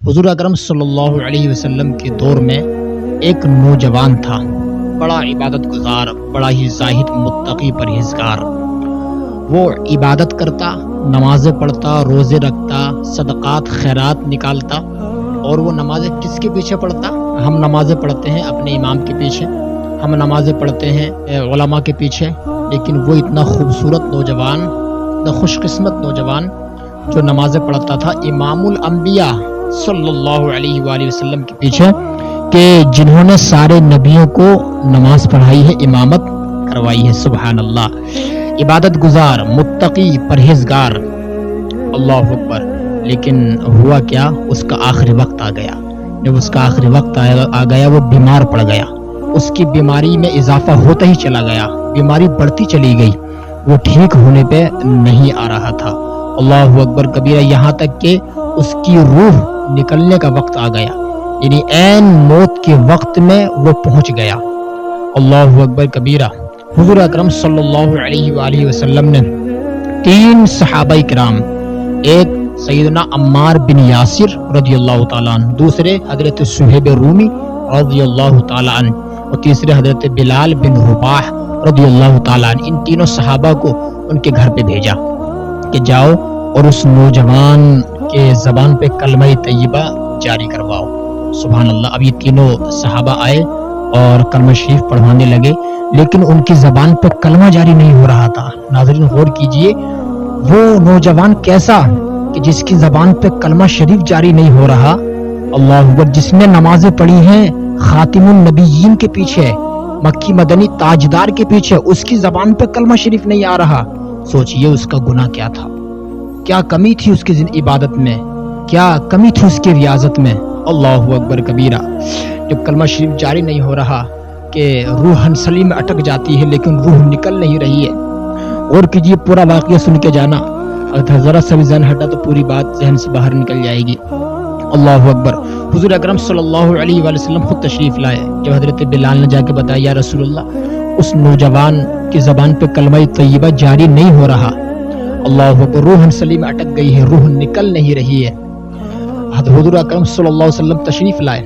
حضور اکرم صلی اللہ علیہ وسلم کے دور میں ایک نوجوان تھا، بڑا عبادت گزار، بڑا ہی زاہد، متقی، پرہیزگار۔ وہ عبادت کرتا، نمازیں پڑھتا، روزے رکھتا، صدقات خیرات نکالتا۔ اور وہ نمازیں کس کے پیچھے پڑھتا؟ ہم نمازیں پڑھتے ہیں اپنے امام کے پیچھے، ہم نمازیں پڑھتے ہیں علماء کے پیچھے، لیکن وہ اتنا خوبصورت نوجوان، اتنا خوش قسمت نوجوان جو نمازیں پڑھتا تھا امام الانبیاء صلی اللہ علیہ وآلہ وسلم کے پیچھے، کہ جنہوں نے سارے نبیوں کو نماز پڑھائی ہے، امامت کروائی ہے۔ سبحان اللہ، عبادت گزار، متقی، پرہیزگار، اللہ اکبر۔ لیکن ہوا کیا؟ اس کا آخری وقت آ گیا۔ جب اس کا آخری وقت آ گیا وہ بیمار پڑ گیا، اس کی بیماری میں اضافہ ہوتا ہی چلا گیا، بیماری بڑھتی چلی گئی، وہ ٹھیک ہونے پہ نہیں آ رہا تھا۔ اللہ اکبر کبیرہ، یہاں تک کہ اس کی روح نکلنے کا وقت آ گیا، یعنی عین موت کے وقت میں وہ پہنچ گیا۔ اللہ اکبر کبیرہ۔ حضور اکرم صلی اللہ علیہ وآلہ وسلم نے 3 صحابہ کرام، ایک سیدنا عمار بن یاسر رضی اللہ تعالیٰ عنہ، دوسرے حضرت صہیب رومی رضی اللہ تعالیٰ عنہ، اور تیسرے حضرت بلال بن رباح رضی اللہ تعالیٰ عنہ، ان تینوں صحابہ کو ان کے گھر پہ بھیجا کہ جاؤ اور اس نوجوان کے زبان پہ کلمہ طیبہ جاری کرواؤ۔ سبحان اللہ۔ اب یہ تینوں صحابہ آئے اور کلمہ شریف پڑھوانے لگے، لیکن ان کی زبان پہ کلمہ جاری نہیں ہو رہا تھا۔ ناظرین غور کیجئے، وہ نوجوان کیسا کہ جس کی زبان پہ کلمہ شریف جاری نہیں ہو رہا، اللہ اکبر، جس نے نمازیں پڑھی ہیں خاتم النبیین کے پیچھے، مکی مدنی تاجدار کے پیچھے، اس کی زبان پہ کلمہ شریف نہیں آ رہا۔ سوچئے اس کا گناہ کیا تھا، کیا کمی تھی اس کی عبادت میں، کیا کمی تھی اس کی ریاضت میں۔ اللہ اکبر کبیرہ۔ جب کلمہ شریف جاری نہیں ہو رہا کہ روح ہنسلی میں اٹک جاتی ہے لیکن روح نکل نہیں رہی ہے۔ اور کیجیے، پورا واقعہ سن کے جانا، اگر ذرا سا بھی ذہن ہٹا تو پوری بات ذہن سے باہر نکل جائے گی۔ اللہ اکبر۔ حضور اکرم صلی اللہ علیہ وآلہ وسلم خود تشریف لائے۔ جب حضرت بلال نے جا کے بتایا، یا رسول اللہ، اس نوجوان کی زبان پہ کلمہ طیبہ جاری نہیں ہو رہا، اللہ اکبر، روح ہنسلی میں اٹک گئی ہے، روح نکل نہیں رہی ہے۔ حضور اکرم صلی اللہ علیہ وسلم تشریف لائے،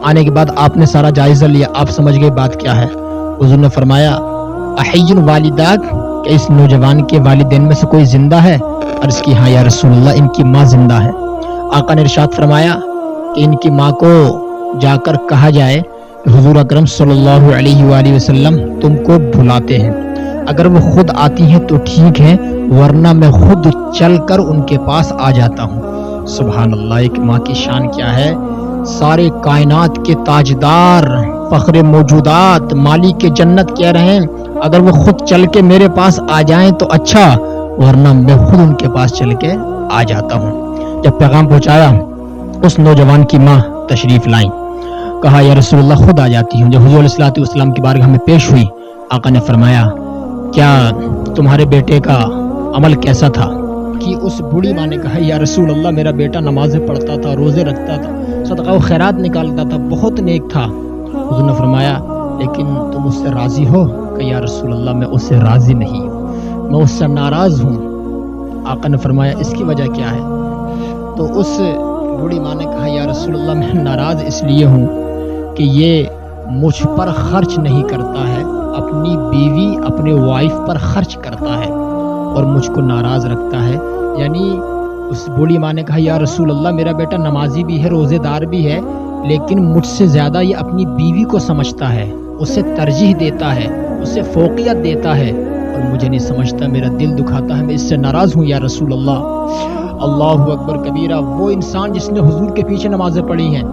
آنے کے بعد آپ نے سارا جائزہ لیا، آپ سمجھ گئے بات کیا ہے۔ حضور نے فرمایا، احی والداک، کہ اس نوجوان کے والدین میں سے کوئی زندہ ہے؟ عرض کی، ہاں یا رسول اللہ، ان کی ماں زندہ ہے۔ آقا نے ارشاد فرمایا کہ ان کی ماں کو جا کر کہا جائے کہ حضور اکرم صلی اللہ علیہ وآلہ وسلم تم کو بلاتے ہیں، اگر وہ خود آتی ہیں تو ٹھیک ہے، ورنہ میں خود چل کر ان کے پاس آ جاتا ہوں۔ سبحان اللہ، ایک ماں کی شان کیا ہے۔ سارے کائنات کے تاجدار، فخر موجودات، مالک کے جنت کہہ رہے ہیں اگر وہ خود چل کے میرے پاس آ جائیں تو اچھا، ورنہ میں خود ان کے پاس چل کے آ جاتا ہوں۔ جب پیغام پہنچایا، اس نوجوان کی ماں تشریف لائیں، کہا، یا رسول اللہ، خود آ جاتی ہوں۔ جب حضور علیہ الصلوۃ والسلام کی بارگاہ میں پیش ہوئی، آقا نے فرمایا، کیا تمہارے بیٹے کا عمل کیسا تھا؟ کہ اس بوڑھی ماں نے کہا، یا رسول اللہ، میرا بیٹا نمازیں پڑھتا تھا، روزے رکھتا تھا، صدقہ و خیرات نکالتا تھا، بہت نیک تھا۔ حضور نے فرمایا، لیکن تم اس سے راضی ہو؟ کہ یا رسول اللہ، میں اس سے راضی نہیں ہوں، میں اس سے ناراض ہوں۔ آقا نے فرمایا، اس کی وجہ کیا ہے؟ تو اس بوڑھی ماں نے کہا، یا رسول اللہ، میں ناراض اس لیے ہوں کہ یہ مجھ پر خرچ نہیں کرتا ہے، اپنی بیوی، اپنے وائف پر خرچ کرتا ہے اور مجھ کو ناراض رکھتا ہے۔ یعنی اس بوڑھی ماں نے کہا، یا رسول اللہ، میرا بیٹا نمازی بھی ہے، روزے دار بھی ہے، لیکن مجھ سے زیادہ یہ اپنی بیوی کو سمجھتا ہے، اسے ترجیح دیتا ہے، اسے فوقیت دیتا ہے، اور مجھے نہیں سمجھتا، میرا دل دکھاتا ہے، میں اس سے ناراض ہوں یا رسول اللہ۔ اللہ اکبر کبیرہ۔ وہ انسان جس نے حضور کے پیچھے نمازیں پڑھی ہیں،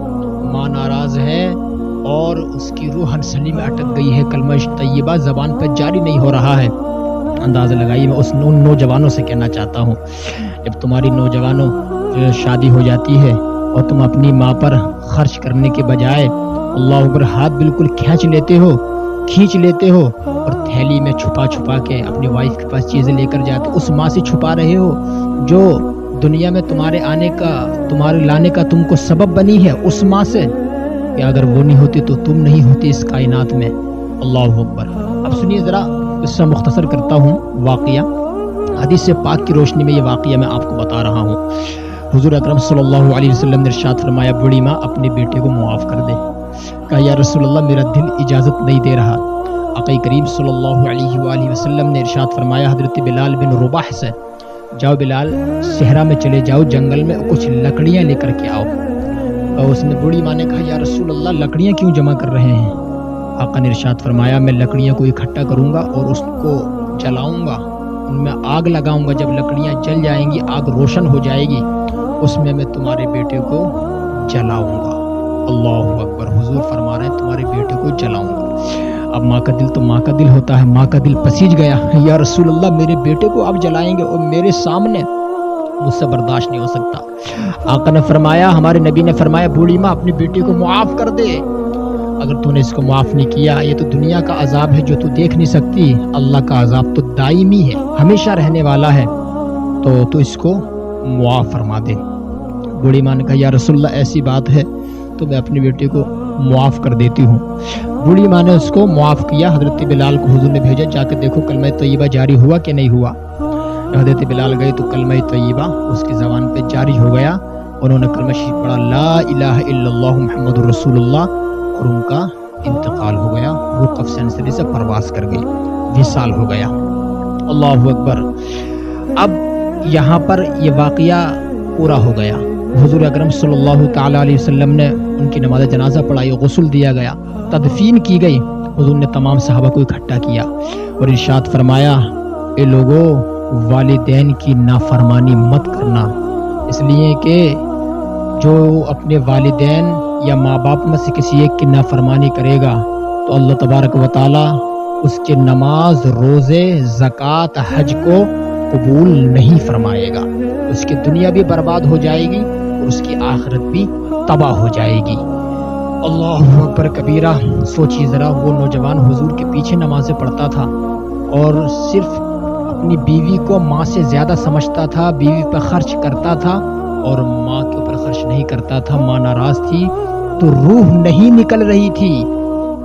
ماں ناراض ہے اور اس کی روح ہنسلی میں اٹک گئی ہے، کلمہ طیبہ زبان پہ جاری نہیں ہو رہا ہے۔ اندازہ لگائیے، میں ان نوجوانوں سے کہنا چاہتا ہوں، جب تمہاری نوجوانوں شادی ہو جاتی ہے اور تم اپنی ماں پر خرچ کرنے کے بجائے اللہ اکبر ہاتھ بالکل کھینچ لیتے ہو اور تھیلی میں چھپا کے اپنی وائف کے پاس چیزیں لے کر جاتے، اس ماں سے چھپا رہے ہو جو دنیا میں تمہارے لانے کا تم کو سبب بنی ہے، اس ماں سے، کہ اگر وہ نہیں ہوتی تو تم نہیں ہوتی اس کائنات میں۔ اللہ اکبر۔ اب سنیے ذرا، اس سے مختصر کرتا ہوں واقعہ، حدیث پاک کی روشنی میں یہ واقعہ میں آپ کو بتا رہا ہوں۔ حضور اکرم صلی اللہ علیہ وسلم نے ارشاد فرمایا بوڑھی ماں اپنے بیٹے کو معاف کر دے. کہا یا رسول اللہ میرا دل اجازت نہیں دے رہا. آقا کریم صلی اللہ علیہ وآلہ وسلم نے ارشاد فرمایا حضرت بلال بن رباح سے جاؤ بلال صحرا میں چلے جاؤ جنگل میں کچھ لکڑیاں لے کر کے آؤ. اور اس نے بوڑھی ماں نے کہا یا رسول اللہ لکڑیاں کیوں جمع کر رہے ہیں؟ آقا نے ارشاد فرمایا میں لکڑیاں کو اکٹھا کروں گا اور اس کو جلاؤں گا, ان میں آگ لگاؤں گا. جب لکڑیاں جل جائیں گی آگ روشن ہو جائے گی اس میں تمہارے بیٹے کو جلاؤں گا. اللہ اکبر. حضور فرما رہے ہیں تمہارے بیٹے کو جلاؤں گا. اب ماں کا دل تو ماں کا دل ہوتا ہے, ماں کا دل پسیج گیا. یا رسول اللہ میرے بیٹے کو آپ جلائیں گے اور میرے سامنے؟ مجھ سے برداشت نہیں ہو سکتا. آقا نے فرمایا ہمارے نبی نے فرمایا بوڑھی ماں اپنے بیٹے کو معاف کر دے. اگر تو نے اس کو معاف نہیں کیا یہ تو دنیا کا عذاب ہے جو تو دیکھ نہیں سکتی. اللہ کا عذاب تو دائمی ہے, ہمیشہ رہنے والا ہے, تو اس کو معاف فرما دے. بوڑھی ماں نے کہا یا رسول اللہ ایسی بات ہے تو میں اپنے بیٹے کو معاف کر دیتی ہوں. بوڑھی ماں نے اس کو معاف کیا. حضرت بلال کو حضور نے بھیجا جا کے دیکھو کلمہ طیبہ جاری ہوا کہ نہیں ہوا. حضرت بلال گئے تو کلمہ طیبہ اس کی زبان پہ جاری ہو گیا. انہوں نے کلمہ شریف پڑھا لا الہ الا اللہ محمد رسول اللہ, اور ان کا انتقال ہو گیا. روح قفس انصری سے پرواز کر گئی, وصال ہو گیا. اللہ اکبر. اب یہاں پر یہ واقعہ پورا ہو گیا. حضور اکرم صلی اللہ تعالی علیہ وسلم نے ان کی نماز جنازہ پڑھائی, غسل دیا گیا, تدفین کی گئی. حضور نے تمام صحابہ کو اکٹھا کیا اور ارشاد فرمایا اے لوگو والدین کی نافرمانی مت کرنا, اس لیے کہ جو اپنے والدین یا ماں باپ میں سے کسی ایک کی نافرمانی کرے گا تو اللہ تبارک و تعالی اس کے نماز, روزے, زکوٰۃ, حج کو قبول نہیں فرمائے گا. اس کی دنیا بھی برباد ہو جائے گی اور اس کی آخرت بھی تباہ ہو جائے گی. اللہ اکبر کبیرہ. سوچیے ذرا وہ نوجوان حضور کے پیچھے نمازیں پڑھتا تھا اور صرف اپنی بیوی کو ماں سے زیادہ سمجھتا تھا, بیوی پہ خرچ کرتا تھا اور ماں کے اوپر خرچ نہیں کرتا تھا. ماں ناراض تھی تو روح نہیں نکل رہی تھی.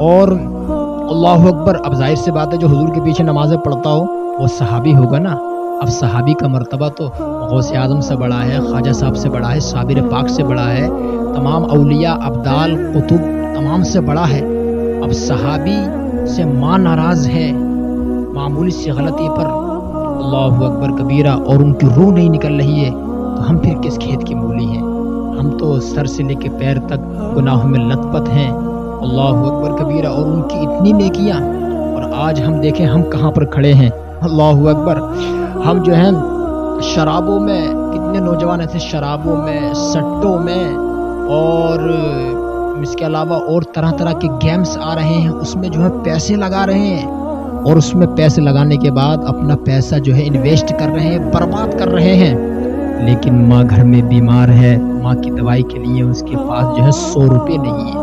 اور اللہ اکبر. اب ظاہر سے بات ہے جو حضور کے پیچھے نمازیں پڑھتا ہو وہ صحابی ہوگا نا. اب صحابی کا مرتبہ تو غوث اعظم سے بڑا ہے, خواجہ صاحب سے بڑا ہے, صابر پاک سے بڑا ہے, تمام اولیاء, ابدال, قطب تمام سے بڑا ہے. اب صحابی سے ماں ناراض ہے معمولی سی غلطی پر, اللہ اکبر کبیرہ, اور ان کی روح نہیں نکل رہی ہے, تو ہم پھر کس کھیت کی مولی ہیں؟ ہم تو سر سے لے کے پیر تک گناہوں میں لت پت ہیں. اللہ اکبر کبیرہ. اور ان کی اتنی نیکیاں, اور آج ہم دیکھیں ہم کہاں پر کھڑے ہیں. اللہ اکبر. ہم جو ہیں شرابوں میں, کتنے نوجوان ایسے شرابوں میں, سٹوں میں, اور اس کے علاوہ اور طرح طرح کے گیمز آ رہے ہیں, اس میں جو ہے پیسے لگا رہے ہیں, اور اس میں پیسے لگانے کے بعد اپنا پیسہ جو ہے انویسٹ کر رہے ہیں, برباد کر رہے ہیں. لیکن ماں گھر میں بیمار ہے, ماں کی دوائی کے لیے اس کے پاس جو ہے 100 روپے نہیں ہے,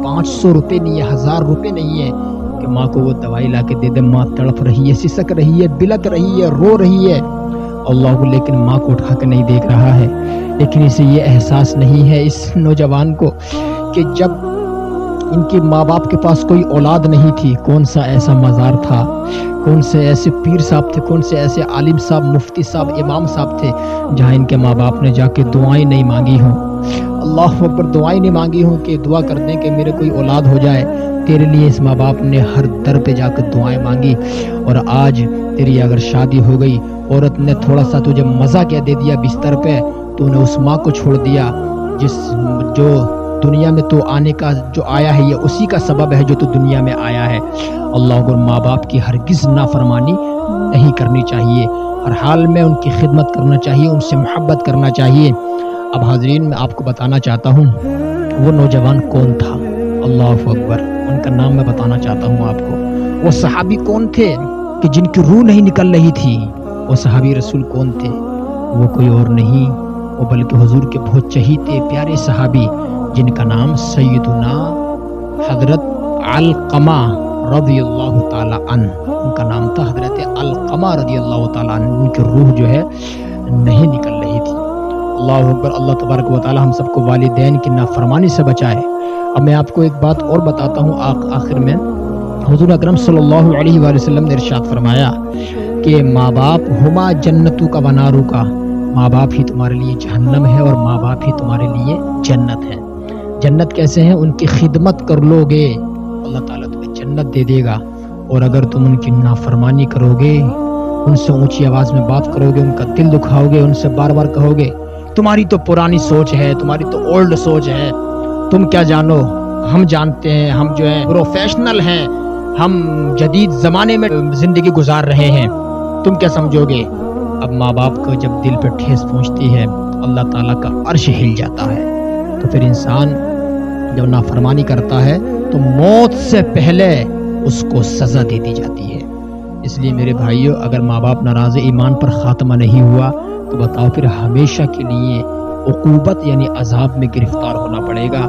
500 روپے نہیں ہے, 1000 روپے نہیں ہے کہ ماں کو وہ دوائی لا کے دے دے. ماں تڑپ رہی ہے, سسک رہی ہے, بلک رہی ہے, رو رہی ہے. اللہ لیکن ماں کو اٹھا کے نہیں دیکھ رہا ہے. لیکن اسے یہ احساس نہیں ہے اس نوجوان کو کہ جب ان کے ماں باپ کے پاس کوئی اولاد نہیں تھی, کون سا ایسا مزار تھا, کون سے ایسے پیر صاحب تھے, کون سے ایسے عالم صاحب, مفتی صاحب, امام صاحب تھے جہاں ان کے ماں باپ نے جا کے دعائیں نہیں مانگی ہوں. اللہ اکبر. دعائیں نہیں مانگی ہوں کہ دعا کر دیں کہ میرے کوئی اولاد ہو جائے. تیرے لیے اس ماں باپ نے ہر در پہ جا کر دعائیں مانگی, اور آج تیری اگر شادی ہو گئی, عورت نے تھوڑا سا تجھے مزہ کیا دے دیا بستر پہ, تو نے اس ماں کو چھوڑ دیا جو دنیا میں تو آنے کا جو آیا ہے یہ اسی کا سبب ہے جو تو دنیا میں آیا ہے. اللہ اکبر. ماں باپ کی ہرگز نافرمانی نہیں کرنی چاہیے, ہر حال میں ان کی خدمت کرنا چاہیے, ان سے محبت کرنا چاہیے. اب حاضرین میں آپ کو بتانا چاہتا ہوں وہ نوجوان کون تھا. اللہ اکبر. ان کا نام میں بتانا چاہتا ہوں آپ کو. وہ صحابی کون تھے کہ جن کی روح نہیں نکل رہی تھی؟ وہ صحابی رسول کون تھے؟ وہ کوئی اور نہیں, وہ بلکہ حضور کے بہت چہیتے پیارے صحابی جن کا نام سیدنا حضرت علقمہ رضی اللہ تعالی عنہ, ان کا نام تھا حضرت علقمہ رضی اللہ تعالی عنہ. ان کی روح جو ہے نہیں نکل رہی تھی. اللہ اکبر. اللہ تبارک و تعالی ہم سب کو والدین کی نافرمانی سے بچائے. اب میں آپ کو ایک بات اور بتاتا ہوں آخر میں. حضور اکرم صلی اللہ علیہ وآلہ وسلم نے ارشاد فرمایا کہ ماں باپ ہما جنتو کا ونارو کا, ماں باپ ہی تمہارے لیے جہنم ہے اور ماں باپ ہی تمہارے لیے جنت ہے. جنت کیسے ہیں؟ ان کی خدمت کر لو گے اللہ تعالیٰ تمہیں جنت دے دے گا، اور اگر تم ان کی نافرمانی کرو گے، ان سے اونچی آواز میں بات کرو گے، ان کا دل دکھاؤ گے، ان سے بار بار کہو گے تمہاری تو پرانی سوچ ہے، تمہاری تو اولڈ سوچ ہے، تم کیا جانو، ہم جانتے ہیں، ہم جو ہے پروفیشنل ہیں، ہم جدید زمانے میں زندگی گزار رہے ہیں، تم کیا سمجھو گے. اب ماں باپ کو جب دل پہ ٹھیس پہنچتی ہے اللہ تعالیٰ کا عرش ہل جاتا ہے. تو پھر انسان جب نافرمانی کرتا ہے تو موت سے پہلے اس کو سزا دے دی جاتی ہے. اس لیے میرے بھائیوں، اگر ماں باپ ناراض ایمان پر خاتمہ نہیں ہوا تو بتاؤ پھر ہمیشہ کے لیے عقوبت یعنی عذاب میں گرفتار ہونا پڑے گا.